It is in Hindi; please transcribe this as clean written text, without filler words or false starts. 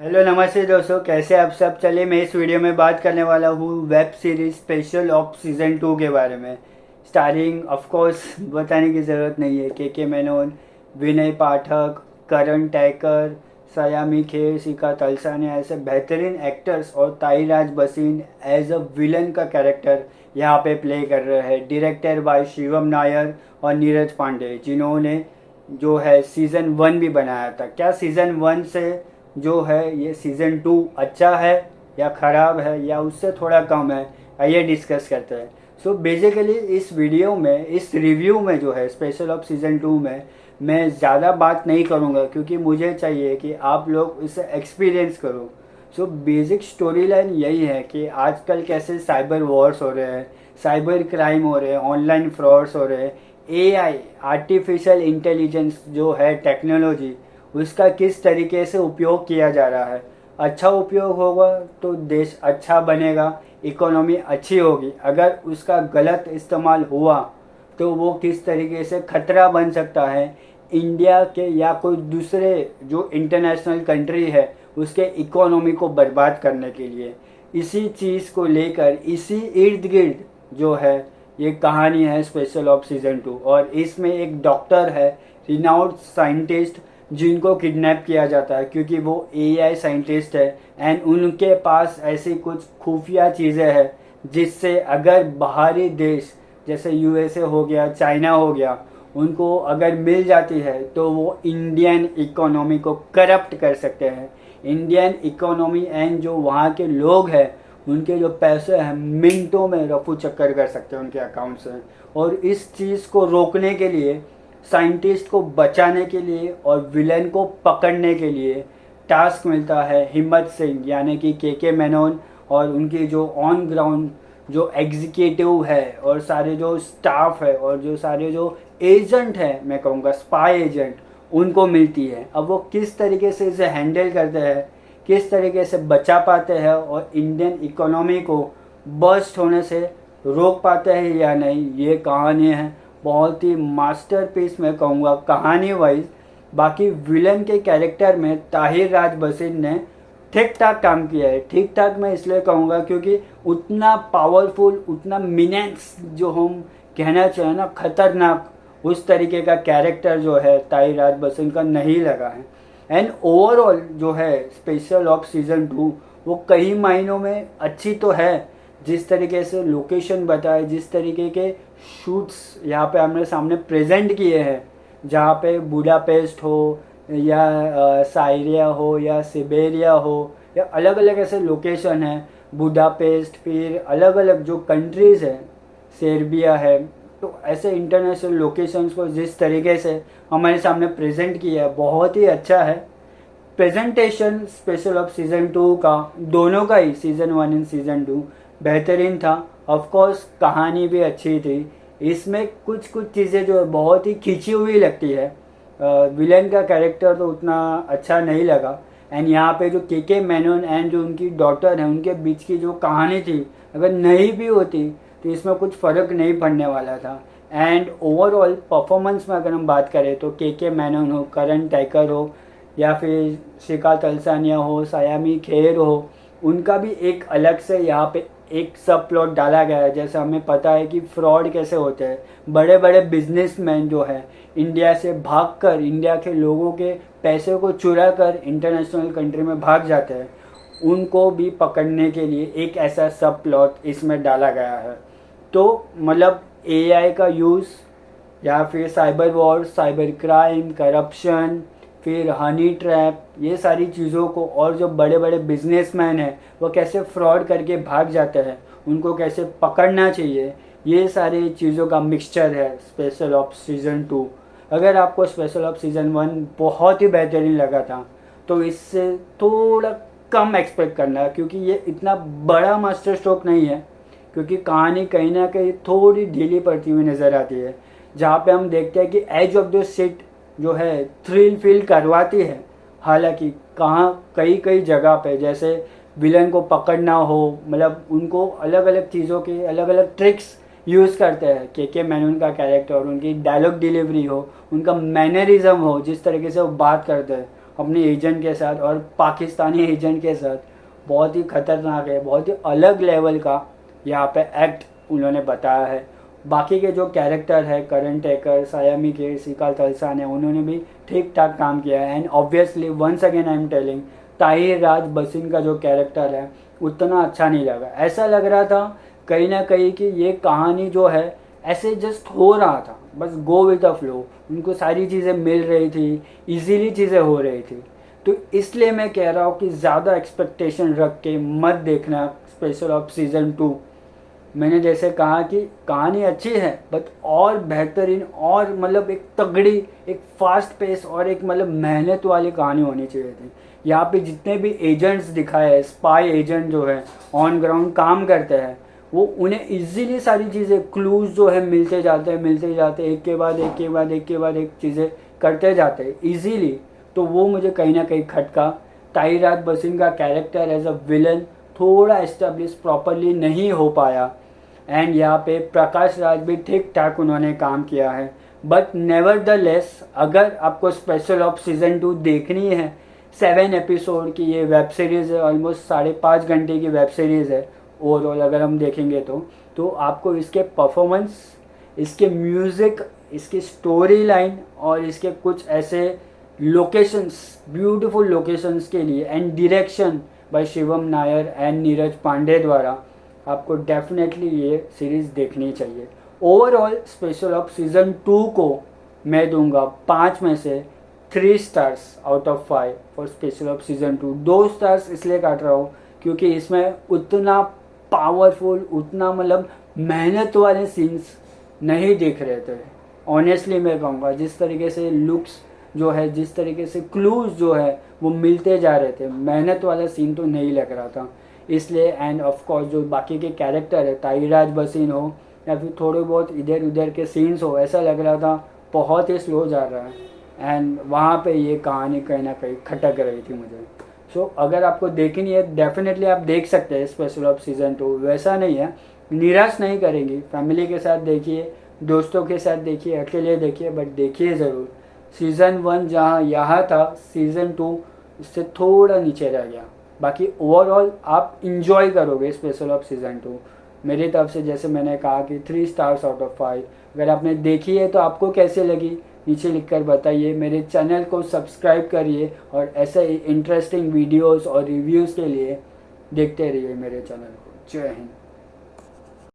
हेलो नमस्ते दोस्तों, कैसे आप सब। चलिए मैं इस वीडियो में बात करने वाला हूँ web series special of season 2 के बारे में। स्टारिंग ऑफ कोर्स बताने की ज़रूरत नहीं है, के मेनन, विनय पाठक, करण टैकर, सयामी खेर, शिखा तलसानिया ऐसे बेहतरीन एक्टर्स और ताईराज बसीन एज अ विलन का कैरेक्टर यहाँ पे प्ले कर रहे हैं। डायरेक्टर बाय शिवम नायर और नीरज पांडे, जिन्होंने जो है सीज़न 1 भी बनाया था। क्या सीज़न 1 से जो है ये सीज़न 2 अच्छा है या ख़राब है या उससे थोड़ा कम है, आइए डिस्कस करते हैं। सो बेसिकली इस वीडियो में, इस रिव्यू में जो है स्पेशल ऑफ सीज़न 2 में मैं ज़्यादा बात नहीं करूँगा, क्योंकि मुझे चाहिए कि आप लोग इसे एक्सपीरियंस करो। सो बेसिक स्टोरी लाइन यही है कि आजकल कैसे साइबर वॉर्स हो रहे हैं, साइबर क्राइम हो रहे हैं, ऑनलाइन फ्रॉड्स हो रहे हैं, एआई आर्टिफिशियल इंटेलिजेंस जो है टेक्नोलॉजी, उसका किस तरीके से उपयोग किया जा रहा है। अच्छा उपयोग होगा तो देश अच्छा बनेगा, इकोनॉमी अच्छी होगी। अगर उसका गलत इस्तेमाल हुआ तो वो किस तरीके से खतरा बन सकता है इंडिया के या कोई दूसरे जो इंटरनेशनल कंट्री है उसके इकोनॉमी को बर्बाद करने के लिए। इसी चीज़ को लेकर, इसी इर्द गिर्द जो है ये कहानी है स्पेशल ऑफ सीज़न 2। और इसमें एक डॉक्टर है, रिनाउंड साइंटिस्ट, जिनको किडनैप किया जाता है क्योंकि वो एआई साइंटिस्ट है एंड उनके पास ऐसी कुछ खुफिया चीज़ें हैं जिससे अगर बाहरी देश जैसे यूएसए हो गया, चाइना हो गया, उनको अगर मिल जाती है तो वो इंडियन इकोनॉमी को करप्ट कर सकते हैं। इंडियन इकोनॉमी एंड जो वहाँ के लोग हैं उनके जो पैसे हैं मिनटों में रफू चक्कर कर सकते हैं उनके अकाउंट से। और इस चीज़ को रोकने के लिए, साइंटिस्ट को बचाने के लिए और विलन को पकड़ने के लिए टास्क मिलता है हिम्मत सिंह यानी कि के मेनन और उनकी जो ऑन ग्राउंड जो एग्जीक्यूटिव है और सारे जो स्टाफ है और जो सारे जो एजेंट है, मैं कहूँगा स्पाई एजेंट, उनको मिलती है। अब वो किस तरीके से इसे हैंडल करते हैं, किस तरीके से बचा पाते हैं और इंडियन इकोनॉमी को बर्स्ट होने से रोक पाते हैं या नहीं, ये कहानी है। बहुत ही मास्टरपीस मैं कहूँगा कहानी वाइज। बाकी विलन के कैरेक्टर में ताहिर राज बसीन ने ठीक ठाक काम किया है। ठीक ठाक मैं इसलिए कहूँगा क्योंकि उतना पावरफुल, उतना मिनेंस जो हम कहना चाहिए ना, खतरनाक, उस तरीके का कैरेक्टर जो है ताहिर राज बसीन का नहीं लगा है। एंड ओवरऑल जो है स्पेशल ऑफ सीज़न 2 वो कई मायनों में अच्छी तो है। जिस तरीके से लोकेशन बताए, जिस तरीके के शूट्स यहाँ पे हमने सामने प्रेजेंट किए हैं, जहाँ पे बुडापेस्ट हो या साइरिया हो या सिबेरिया हो या अलग अलग ऐसे लोकेशन हैं, बुडापेस्ट, फिर अलग अलग जो कंट्रीज़ हैं, सर्बिया है, तो ऐसे इंटरनेशनल लोकेशंस को जिस तरीके से हमारे सामने प्रेजेंट किया है बहुत ही अच्छा है। प्रेजेंटेशन स्पेशल ऑफ सीज़न 2 का, दोनों का ही सीज़न 1 एंड सीज़न 2 बेहतरीन था। ऑफ कोर्स कहानी भी अच्छी थी। इसमें कुछ कुछ चीज़ें जो है बहुत ही खींची हुई लगती है। विलेन का कैरेक्टर तो उतना अच्छा नहीं लगा। एंड यहाँ पे जो के मेनन एंड जो उनकी डॉटर है उनके बीच की जो कहानी थी, अगर नहीं भी होती तो इसमें कुछ फ़र्क नहीं पड़ने वाला था। एंड ओवरऑल परफॉर्मेंस में अगर हम बात करें तो के मेनन हो, करण टैकर हो या फिर शिखा तलसानिया हो, सयामी खेर हो, उनका भी एक अलग से यहाँ पे एक सब प्लॉट डाला गया है। जैसे हमें पता है कि फ्रॉड कैसे होते हैं, बड़े बड़े बिजनेसमैन जो है इंडिया से भागकर, इंडिया के लोगों के पैसे को चुरा कर इंटरनेशनल कंट्री में भाग जाते हैं, उनको भी पकड़ने के लिए एक ऐसा सब प्लॉट इसमें डाला गया है। तो मतलब एआई का यूज़ या फिर cyber war, cyber crime, corruption, फिर हनी ट्रैप, ये सारी चीज़ों को, और जो बड़े बड़े बिजनेसमैन हैं वो कैसे फ्रॉड करके भाग जाते हैं, उनको कैसे पकड़ना चाहिए, ये सारी चीज़ों का मिक्सचर है स्पेशल ऑफ सीज़न 2। अगर आपको स्पेशल ऑफ सीज़न 1 बहुत ही बेहतरीन लगा था तो इससे थोड़ा कम एक्सपेक्ट करना है, क्योंकि ये इतना बड़ा मास्टर स्ट्रोक नहीं है। क्योंकि कहानी कहीं ना कहीं थोड़ी ढीली पड़ती हुई नज़र आती है, जहाँ पे हम देखते हैं कि एज ऑफ द सीट जो है थ्रिल फील करवाती है। हालांकि कहाँ कई कई जगह पे जैसे विलन को पकड़ना हो, मतलब उनको अलग अलग चीज़ों के अलग अलग ट्रिक्स यूज़ करते हैं। के मेनन का कैरेक्टर, उनकी डायलॉग डिलीवरी हो, उनका मैनरिज्म हो, जिस तरीके से वो बात करते हैं, अपने एजेंट के साथ और पाकिस्तानी एजेंट के साथ, बहुत ही खतरनाक है, बहुत ही अलग लेवल का यहाँ पे एक्ट उन्होंने बताया है। बाकी के जो कैरेक्टर है करण टेकर, सायामी के, सिकाल तलसान है, उन्होंने भी ठीक ठाक काम किया है। And obviously once again I am telling, Tahir Raj Bhasin का जो कैरेक्टर है उतना अच्छा नहीं लगा। ऐसा लग रहा था कहीं ना कहीं कि ये कहानी जो है ऐसे जस्ट हो रहा था, बस गो विद द फ्लो, उनको सारी चीज़ें मिल रही थी, इजीली चीज़ें हो रही थी। तो इसलिए मैं कह रहा हूँ कि ज़्यादा एक्सपेक्टेशन रख के मत देखना स्पेशल ऑफ सीज़न 2। मैंने जैसे कहा कि कहानी अच्छी है बट और बेहतरीन और मतलब एक तगड़ी, एक फास्ट पेस और एक मतलब मेहनत वाली कहानी होनी चाहिए थी। यहाँ पे जितने भी एजेंट्स दिखाए हैं, स्पाई एजेंट जो है ऑन ग्राउंड काम करते हैं, वो उन्हें इजीली सारी चीज़ें क्लूज जो है मिलते जाते हैं, एक के बाद एक चीज़ें करते जाते हैं इजीली। तो वो मुझे कहीं ना कहीं खटका। ताहिरात बसीन का कैरेक्टर एज अ विलन थोड़ा एस्टेब्लिश प्रॉपरली नहीं हो पाया। एंड यहाँ पे प्रकाश राज भी ठीक ठाक उन्होंने काम किया है। बट नेवर द लेस, अगर आपको स्पेशल ऑफ सीज़न 2 देखनी है, 7 एपिसोड की ये वेब सीरीज़ है, ऑलमोस्ट 5.5 घंटे की वेब सीरीज़ है ओवरऑल अगर हम देखेंगे तो आपको इसके परफॉर्मेंस, इसके म्यूज़िक, इसकी स्टोरी लाइन और इसके कुछ ऐसे लोकेशंस, ब्यूटीफुल लोकेशंस के लिए and direction by Shivam Nair and Neeraj Pandey द्वारा आपको डेफिनेटली ये सीरीज़ देखनी चाहिए। ओवरऑल स्पेशल ऑफ सीज़न 2 को मैं दूंगा 5 में से 3 stars out of 5 for special of season 2। 2 stars इसलिए काट रहा हूँ क्योंकि इसमें उतना पावरफुल, उतना मतलब मेहनत वाले सीन्स नहीं दिख रहे थे। ऑनेस्टली मैं कहूँगा जिस तरीके से लुक्स जो है, जिस तरीके से क्लूज जो है वो मिलते जा रहे थे, मेहनत वाला सीन तो नहीं लग रहा था इसलिए। एंड ऑफ कोर्स जो बाकी के कैरेक्टर है, ताहिराज बसीन हो या फिर थोड़े बहुत इधर उधर के सीन्स हो, ऐसा लग रहा था बहुत ही स्लो जा रहा है। एंड वहाँ पे ये कहानी कहीं ना कहीं खटक रही थी मुझे। सो अगर आपको देखनी है डेफिनेटली आप देख सकते हैं स्पेशल ऑफ सीज़न 2। वैसा नहीं है, निराश नहीं करेंगी। फैमिली के साथ देखिए, दोस्तों के साथ देखिए, अकेले देखिए, बट देखिए ज़रूर। सीज़न 1 जहाँ यहाँ था, सीज़न 2 इससे थोड़ा नीचे रह गया। बाकी ओवरऑल आप इंजॉय करोगे स्पेशल ऑफ सीज़न 2 मेरी तरफ से। जैसे मैंने कहा कि 3 स्टार्स आउट ऑफ 5। अगर आपने देखी है तो आपको कैसे लगी नीचे लिखकर बताइए। मेरे चैनल को सब्सक्राइब करिए और ऐसे ही इंटरेस्टिंग वीडियोस और रिव्यूज़ के लिए देखते रहिए मेरे चैनल को। जय हिंद।